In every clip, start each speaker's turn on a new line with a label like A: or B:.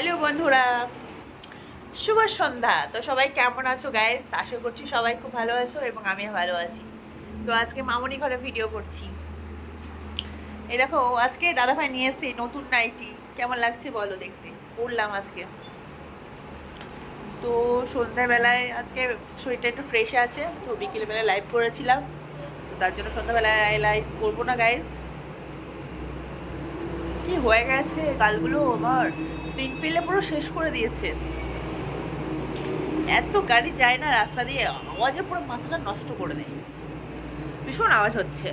A: Hello বন্ধুরা, শুভ সন্ধ্যা। তো সবাই কেমন আছো গাইস? আশা করছি সবাই খুব ভালো আছো এবং আমিও ভালো আছি। তো আজকে মামুনি ঘরে ভিডিও করছি। এই দেখো, আজকে দাদাভাই নিয়ে এসেছি নতুন নাইটি। কেমন লাগছে বলো দেখতে? পরলাম আজকে। তো সন্ধ্যাবেলায় আজকে শরীরটা একটু ফ্রেশ আছে, তো বিকেলবেলায় লাইভ করেছিলাম। তো তার জন্য সন্ধ্যাবেলায় লাইভ করবো না গাইস। কি হয়ে গেছে গালগুলো আমার, পিলে পুরো শেষ করে দিয়েছে। এত গাড়ি যায় না রাস্তা দিয়ে, আওয়াজে পুরো মাথাটা নষ্ট করে দেয়। ভীষণ আওয়াজ হচ্ছে।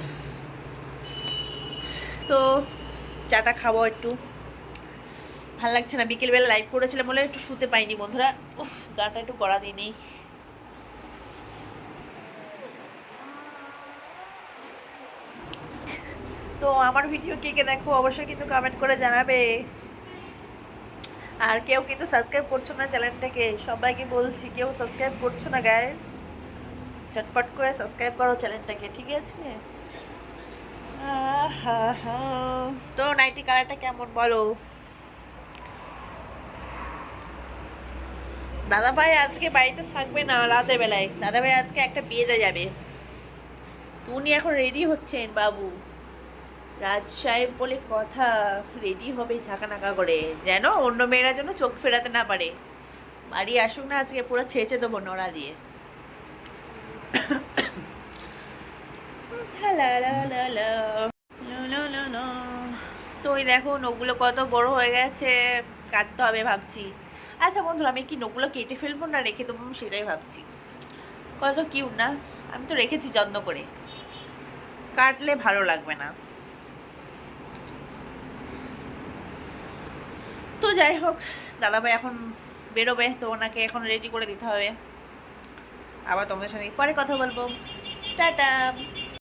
A: তো চাটা খাবো একটু। ভাল লাগছে না, বিকেলবেলা লাইভ করেছিলাম বলে একটু শুতে পাইনি বন্ধুরা। উফ, গাটা একটু কড়া দিয়ে নেই। তো আমার ভিডিও কে কে দেখো অবশ্যই কিন্তু কমেন্ট করে জানাবে। আর কেউ কিন্তু সাবস্ক্রাইব করছো না চ্যানেলটাকে, সবাইকে বলছি কেউ সাবস্ক্রাইব করছো না গাইস, চটপট করে সাবস্ক্রাইব করো চ্যানেলটাকে, ঠিক আছে? তো নাইটি কালারটা কেমন বলো? দাদাভাই আজকে বাড়িতে থাকবে না, রাতের বেলায় দাদাভাই আজকে একটা বিয়েতে যাবে। তো উনি এখন রেডি হচ্ছেন বাবু, রাজ সাহেব বলে কথা। রেডি হবে ঝাঁকানাকা করে, যেন অন্য মেয়েরা যেন চোখ ফেরাতে না পারে। বাড়ি আসুক না, আজকে পুরো ছেঁচে দেবো নোড়া দিয়ে। তো ওই দেখো নখগুলো কত বড় হয়ে গেছে, কাটতে হবে ভাবছি। আচ্ছা বন্ধুরা, আমি কি নখগুলো কেটে ফেলবো না রেখে দেবো সেটাই ভাবছি। কত কিউট না, আমি তো রেখেছি যত্ন করে, কাটলে ভালো লাগবে না। তো যাই হোক, দাদাভাই এখন বেরোবে, তো ওনাকে এখন রেডি করে দিতে হবে। আবার তোমাদের সঙ্গে পরে কথা বলবো। টাটা।